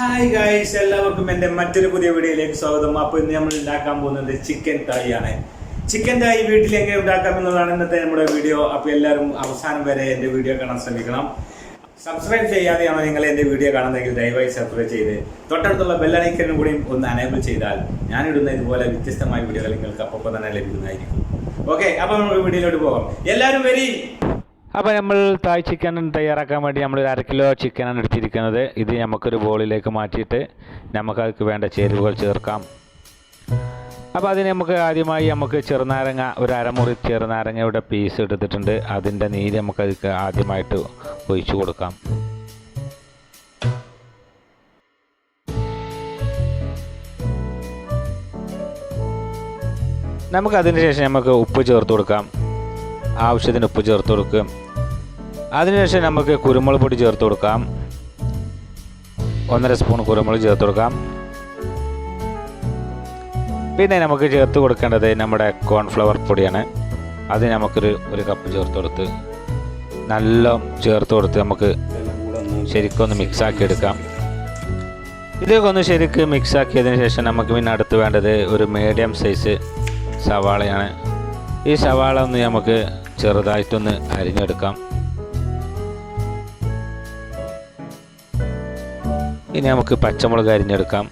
Hi guys, എല്ലാവർക്കും എൻ്റെ മറ്റൊരു പുതിയ വീഡിയോയിലേക്ക് സ്വാഗതം. അപ്പോൾ ഇന്ന് നമ്മൾ ഉണ്ടാക്കാൻ പോകുന്നത് ചിക്കൻ തായി ആണ്. ചിക്കൻ തായി വീട്ടിൽ എങ്ങനെ ഉണ്ടാക്കാമെന്നതാണ് ഇന്നത്തെ നമ്മുടെ വീഡിയോ. അപ്പോൾ എല്ലാവരും അവസാനം വരെ എൻ്റെ വീഡിയോ കാണാൻ ശ്രമിക്കണം. സബ്സ്ക്രൈബ് ചെയ്യാതെയാണ് നിങ്ങൾ എൻ്റെ വീഡിയോ കാണുന്നതെങ്കിൽ ദയവായി സബ്സ്ക്രൈബ് ചെയ്ത് തൊട്ടടുത്തുള്ള ബെല്ലൈക്കനും കൂടി ഒന്ന് അനേബിൾ ചെയ്താൽ ഞാനിടുന്ന ഇതുപോലെ വ്യത്യസ്തമായ വീഡിയോകൾ നിങ്ങൾക്ക് അപ്പോൾ തന്നെ ലഭിക്കുന്നതായിരിക്കും. ഓക്കെ, അപ്പോൾ നമുക്ക് വീഡിയോയിലോട്ട് പോകാം. എല്ലാവരും വരി. അപ്പോൾ നമ്മൾ തായ് ചിക്കൻ തയ്യാറാക്കാൻ വേണ്ടി നമ്മൾ 1/2 കിലോ ചിക്കനാണ് എടുത്തിരിക്കുന്നത്. ഇത് നമുക്കൊരു ബോളിലേക്ക് മാറ്റിയിട്ട് നമുക്കതിക്ക് വേണ്ട ചേരുവകൾ ചേർക്കാം. അപ്പോൾ അതിന് നമുക്ക് ആദ്യമായി ചെറുനാരങ്ങ, ഒരു അരമുറി ചെറുനാരങ്ങയുടെ പീസ് എടുത്തിട്ടുണ്ട്. അതിൻ്റെ നീര് നമുക്കതിക്ക് ആദ്യമായിട്ട് ഒഴിച്ചു കൊടുക്കാം. നമുക്കതിന് ശേഷം നമുക്ക് ഉപ്പ് ചേർത്ത് കൊടുക്കാം. ആവശ്യത്തിന് ഉപ്പ് ചേർത്ത് കൊടുക്കുക. അതിനുശേഷം നമുക്ക് കുരുമുളക് പൊടി ചേർത്ത് കൊടുക്കാം. 1.5 സ്പൂൺ കുരുമുളക് ചേർത്ത് കൊടുക്കാം. പിന്നെ നമുക്ക് ചേർത്ത് കൊടുക്കേണ്ടത് നമ്മുടെ കോൺഫ്ലവർ പൊടിയാണ്. അത് നമുക്കൊരു കപ്പ് ചേർത്ത് കൊടുത്ത് നല്ല ചേർത്ത് കൊടുത്ത് നമുക്ക് ശരിക്കൊന്ന് മിക്സാക്കി എടുക്കാം. ഇതൊക്കെ ഒന്ന് ശരിക്ക് മിക്സാക്കിയതിന് ശേഷം നമുക്ക് പിന്നെ അടുത്ത് വേണ്ടത് ഒരു മീഡിയം സൈസ് സവാളയാണ്. ഈ സവാള ഒന്ന് നമുക്ക് ചെറുതായിട്ടൊന്ന് അരിഞ്ഞെടുക്കാം. ഇനി നമുക്ക് പച്ചമുളക് അരിഞ്ഞെടുക്കാം.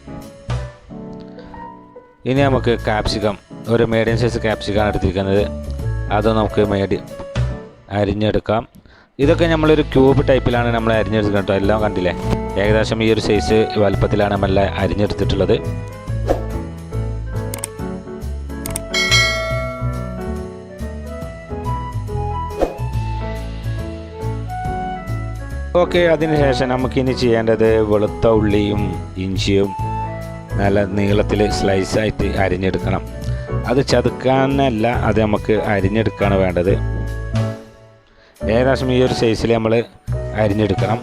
ഇനി നമുക്ക് ക്യാപ്സിക്കം, ഒരു മീഡിയം സൈസ് ക്യാപ്സിക്കമാണ് എടുത്തിരിക്കുന്നത്. അത് നമുക്ക് അരിഞ്ഞെടുക്കാം. ഇതൊക്കെ നമ്മളൊരു ക്യൂബ് ടൈപ്പിലാണ് നമ്മൾ അരിഞ്ഞെടുക്കുന്നത് കേട്ടോ. എല്ലാം കണ്ടില്ലേ, ഏകദേശം ഈ ഒരു സൈസ് വലുപ്പത്തിലാണ് നമ്മൾ അരിഞ്ഞെടുത്തിട്ടുള്ളത്. ഓക്കെ, അതിനുശേഷം നമുക്കിനി ചെയ്യേണ്ടത് വെളുത്ത ഉള്ളിയും ഇഞ്ചിയും നല്ല നീളത്തിൽ സ്ലൈസായിട്ട് അരിഞ്ഞെടുക്കണം. അത് ചതുക്കാനല്ല, അത് നമുക്ക് അരിഞ്ഞെടുക്കുകയാണ് വേണ്ടത്. ഏകദേശം ഈ ഒരു സൈസിൽ നമ്മൾ അരിഞ്ഞെടുക്കണം.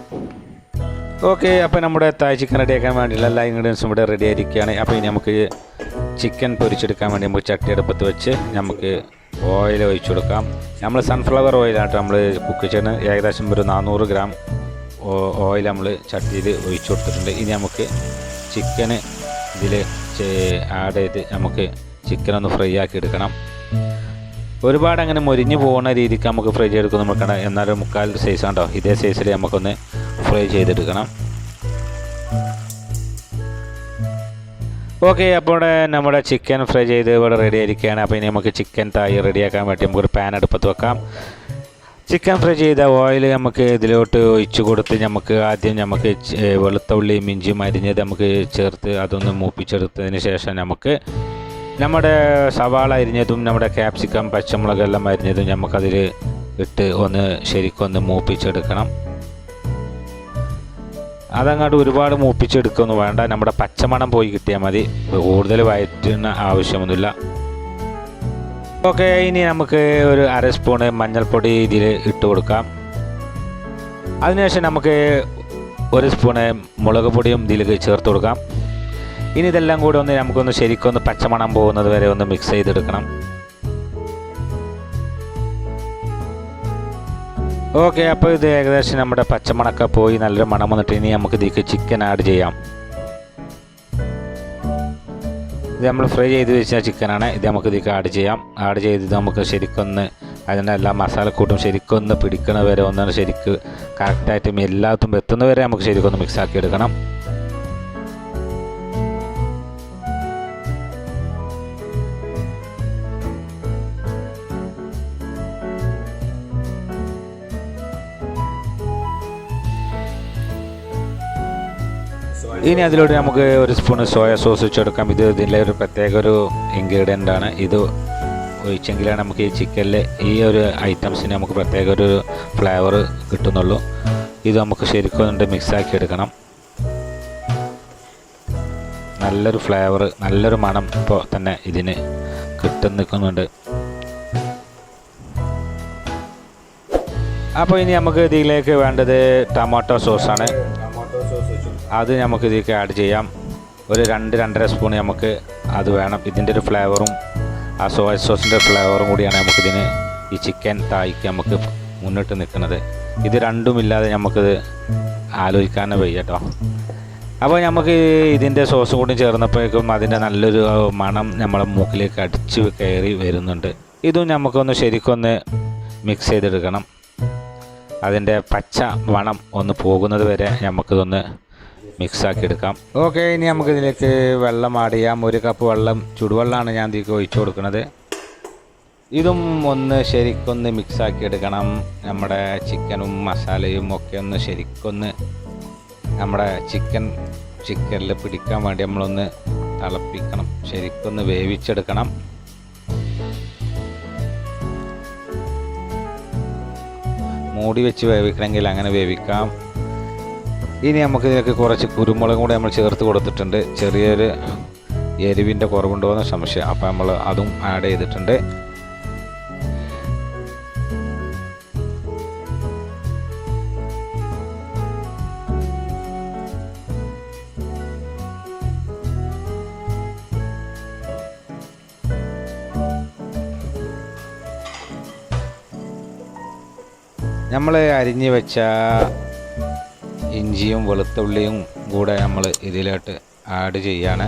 ഓക്കെ, അപ്പോൾ നമ്മുടെ തായ് ചിക്കൻ റെഡിയാക്കാൻ വേണ്ടിയുള്ള എല്ലാ ഇൻഗ്രീഡിയൻസും ഇവിടെ റെഡി ആയിരിക്കുകയാണ്. അപ്പോൾ ഇനി നമുക്ക് ചിക്കൻ പൊരിച്ചെടുക്കാൻ വേണ്ടി നമുക്ക് ചട്ടി അടുപ്പത്ത് വെച്ച് നമുക്ക് ഓയിൽ ഒഴിച്ചു കൊടുക്കാം. നമ്മൾ സൺഫ്ലവർ ഓയിലായിട്ട് നമ്മൾ കുക്ക് ചെയ്യുന്നത്. ഏകദേശം ഒരു 400 ഗ്രാം ഓയിൽ നമ്മൾ ചട്ടിയിൽ ഒഴിച്ചു കൊടുത്തിട്ടുണ്ട്. ഇനി നമുക്ക് ചിക്കന് ഇതിൽ ആഡ് ചെയ്ത് നമുക്ക് ചിക്കനൊന്ന് ഫ്രൈ ആക്കി എടുക്കണം. ഒരുപാട് അങ്ങനെ മൊരിഞ്ഞു പോകുന്ന രീതിക്ക് നമുക്ക് ഫ്രൈ ചെയ്തെടുക്കും. നമുക്ക് എന്നാലും 3/4 സൈസ് ഉണ്ടോ, ഇതേ സൈസിൽ നമുക്കൊന്ന് ഫ്രൈ ചെയ്തെടുക്കണം. ഓക്കെ, അപ്പോൾ നമ്മുടെ ചിക്കൻ ഫ്രൈ ചെയ്ത് ഇവിടെ റെഡി ആയിരിക്കുകയാണ്. അപ്പോൾ ഇനി നമുക്ക് ചിക്കൻ തായി റെഡിയാക്കാൻ വേണ്ടി നമുക്കൊരു പാൻ അടുപ്പത്ത് വെക്കാം. ചിക്കൻ ഫ്രൈ ചെയ്ത ഓയിൽ നമുക്ക് ഇതിലോട്ട് ഒഴിച്ചു കൊടുത്ത് നമുക്ക് ആദ്യം വെളുത്ത ഉള്ളിയും ഇഞ്ചിയും അരിഞ്ഞത് നമുക്ക് ചേർത്ത് അതൊന്ന് മൂപ്പിച്ചെടുത്തതിന് ശേഷം നമുക്ക് നമ്മുടെ സവാള അരിഞ്ഞതും നമ്മുടെ ക്യാപ്സിക്കം, പച്ചമുളകെല്ലാം അരിഞ്ഞതും നമുക്കതിൽ ഇട്ട് ശരിക്കൊന്ന് മൂപ്പിച്ചെടുക്കണം. അതങ്ങോട്ട് ഒരുപാട് മൂപ്പിച്ചെടുക്കൊന്നും വേണ്ട, നമ്മുടെ പച്ചമണം പോയി കിട്ടിയാൽ മതി. കൂടുതൽ വഴറ്റുന്ന ആവശ്യമൊന്നുമില്ല. ഓക്കെ, ഇനി നമുക്ക് ഒരു 1/2 സ്പൂണ് മഞ്ഞൾപ്പൊടി ഇതിൽ ഇട്ട് കൊടുക്കാം. അതിനുശേഷം നമുക്ക് 1 സ്പൂണ് മുളക് പൊടിയും ഇതിലേക്ക് ചേർത്ത് കൊടുക്കാം. ഇനി ഇതെല്ലാം കൂടി നമുക്കൊന്ന് ശരിക്കൊന്ന് പച്ചമണം പോകുന്നത് വരെ ഒന്ന് മിക്സ് ചെയ്തെടുക്കണം. ഓക്കെ, അപ്പോൾ ഇത് ഏകദേശം നമ്മുടെ പച്ചമണക്ക പോയി നല്ലൊരു മണം വന്നിട്ട് ഇനി നമുക്ക് ഇതിലേക്ക് ചിക്കൻ ആഡ് ചെയ്യാം. ഇത് നമ്മൾ ഫ്രൈ ചെയ്ത് വെച്ച ചിക്കനാണ്. ഇത് നമുക്ക് ഇതിലേക്ക് ആഡ് ചെയ്യാം. ആഡ് ചെയ്ത് നമുക്ക് ശരിക്കൊന്ന് അതിൻ്റെ എല്ലാ മസാലക്കൂട്ടും ശരിക്കൊന്ന് പിടിക്കണ വരെ ശരിക്ക് കറക്റ്റായിട്ടും എല്ലാത്തും എത്തുന്ന വരെ നമുക്ക് ശരിക്കൊന്ന് മിക്സാക്കി എടുക്കണം. ഇനി അതിലൂടെ നമുക്ക് 1 സ്പൂൺ സോയ സോസ് വെച്ചെടുക്കാം. ഇതിലെ ഒരു പ്രത്യേക ഒരു ഇൻഗ്രീഡിയൻ്റ് ആണ്. ഇത് ഒഴിച്ചെങ്കിലാണ് നമുക്ക് ഈ ചിക്കനിൽ ഈ ഒരു ഐറ്റംസിന് നമുക്ക് പ്രത്യേക ഒരു ഫ്ലേവർ കിട്ടുന്നുള്ളൂ. ഇത് നമുക്ക് ശരിക്കും മിക്സാക്കി എടുക്കണം. നല്ലൊരു ഫ്ലേവർ, നല്ലൊരു മണം ഇപ്പോൾ തന്നെ ഇതിന് നിൽക്കുന്നുണ്ട്. അപ്പോൾ ഇനി നമുക്ക് ഇതിലേക്ക് വേണ്ടത് ടൊമാറ്റോ സോസാണ്. അത് നമുക്ക് ഇതിലേക്ക് ആഡ് ചെയ്യാം. ഒരു 2-2.5 സ്പൂൺ നമുക്ക് അത് വേണം. ഇതിൻ്റെ ഒരു ഫ്ലേവറും ആ സോയ സോസിൻ്റെ ഫ്ലേവറും കൂടിയാണ് നമുക്കിതിന് ഈ ചിക്കൻ തായിക്ക് നമുക്ക് മുന്നിട്ട് നിൽക്കുന്നത്. ഇത് രണ്ടുമില്ലാതെ നമുക്കിത് ആലോചിക്കാനേ വയ്യ കേട്ടോ. അപ്പോൾ നമുക്ക് ഇതിൻ്റെ സോസ് കൂടി ചേർന്നപ്പോഴേക്കും അതിൻ്റെ നല്ലൊരു മണം നമ്മളെ മൂക്കിലേക്ക് അടിച്ച് കയറി വരുന്നുണ്ട്. ഇതും നമുക്കൊന്ന് ശരിക്കൊന്ന് മിക്സ് ചെയ്തെടുക്കണം. അതിൻ്റെ പച്ച മണം ഒന്ന് പോകുന്നത് വരെ നമുക്കിതൊന്ന് മിക്സാക്കി എടുക്കാം. ഓക്കെ, ഇനി നമുക്കിതിലേക്ക് വെള്ളം ആഡ് ചെയ്യാം. 1 കപ്പ് വെള്ളം, ചുടുവെള്ളമാണ് ഞാൻ ഇതിലേക്ക് ഒഴിച്ചു കൊടുക്കുന്നത്. ഇതും ഒന്ന് ശരിക്കൊന്ന് മിക്സാക്കി എടുക്കണം. നമ്മുടെ ചിക്കനും മസാലയും ഒക്കെ ഒന്ന് ശരിക്കൊന്ന് നമ്മുടെ ചിക്കനിൽ പിടിക്കാൻ വേണ്ടി നമ്മളൊന്ന് തിളപ്പിക്കണം, ശരിക്കൊന്ന് വേവിച്ചെടുക്കണം. മൂടി വെച്ച് വേവിക്കണമെങ്കിൽ അങ്ങനെ വേവിക്കാം. ഇനി നമുക്കിതിലേക്ക് കുറച്ച് കുരുമുളകും കൂടെ നമ്മൾ ചേർത്ത് കൊടുത്തിട്ടുണ്ട്. ചെറിയൊരു എരിവിൻ്റെ കുറവുണ്ടോ എന്ന് സംശയം, അപ്പോൾ നമ്മൾ അതും ആഡ് ചെയ്തിട്ടുണ്ട്. നമ്മൾ അരിഞ്ഞ് വെച്ച ഇഞ്ചിയും വെളുത്തുള്ളിയും കൂടെ നമ്മൾ ഇതിലോട്ട് ആഡ് ചെയ്യാണ്.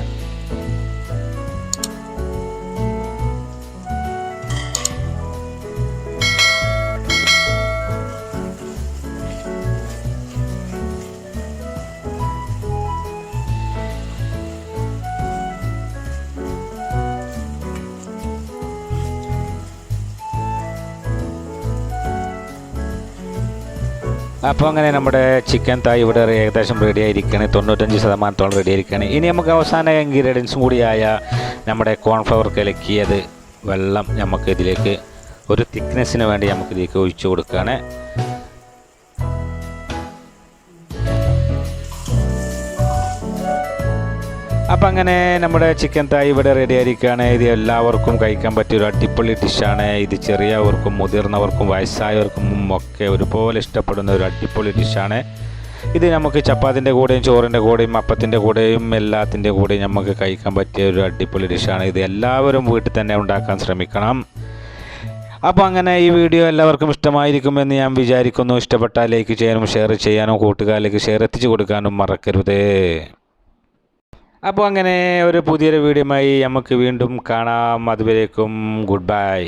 അപ്പോൾ അങ്ങനെ നമ്മുടെ ചിക്കൻ തായ് ഇവിടെ ഏകദേശം റെഡി ആയിരിക്കുകയാണ്. 95% റെഡി ആയിരിക്കുകയാണ്. ഇനി നമുക്ക് അവസാന ഇൻഗ്രീഡിയൻസും കൂടിയായ നമ്മുടെ കോൺഫ്ലവർ കലക്കിയത് വെള്ളം നമുക്ക് ഇതിലേക്ക് ഒരു തിക്നെസ്സിന് വേണ്ടി നമുക്ക് ഇതിലേക്ക് ഒഴിച്ചു കൊടുക്കുകയാണ്. അപ്പം അങ്ങനെ നമ്മുടെ ചിക്കൻ തായ് ഇവിടെ റെഡി ആയിരിക്കുകയാണ്. ഇത് എല്ലാവർക്കും കഴിക്കാൻ പറ്റിയൊരു അടിപൊളി ഡിഷാണ്. ഇത് ചെറിയവർക്കും മുതിർന്നവർക്കും വയസ്സായവർക്കും ഒക്കെ ഒരുപോലെ ഇഷ്ടപ്പെടുന്ന ഒരു അടിപൊളി ഡിഷാണ്. ഇത് നമുക്ക് ചപ്പാത്തിൻ്റെ കൂടെയും ചോറിൻ്റെ കൂടെയും അപ്പത്തിൻ്റെ കൂടെയും എല്ലാത്തിൻ്റെ കൂടെയും നമുക്ക് കഴിക്കാൻ പറ്റിയ ഒരു അടിപൊളി ഡിഷാണ്. ഇത് എല്ലാവരും വീട്ടിൽ തന്നെ ഉണ്ടാക്കാൻ ശ്രമിക്കണം. അപ്പോൾ അങ്ങനെ ഈ വീഡിയോ എല്ലാവർക്കും ഇഷ്ടമായിരിക്കുമെന്ന് ഞാൻ വിചാരിക്കുന്നു. ഇഷ്ടപ്പെട്ടാൽ ലൈക്ക് ചെയ്യാനും ഷെയർ ചെയ്യാനും കൂട്ടുകാരിലേക്ക് ഷെയർ എത്തിച്ചു കൊടുക്കാനും മറക്കരുത്. അപ്പോൾ അങ്ങനെ ഒരു പുതിയൊരു വീഡിയോയുമായി നമുക്ക് വീണ്ടും കാണാം. അതുവരേക്കും ഗുഡ് ബൈ.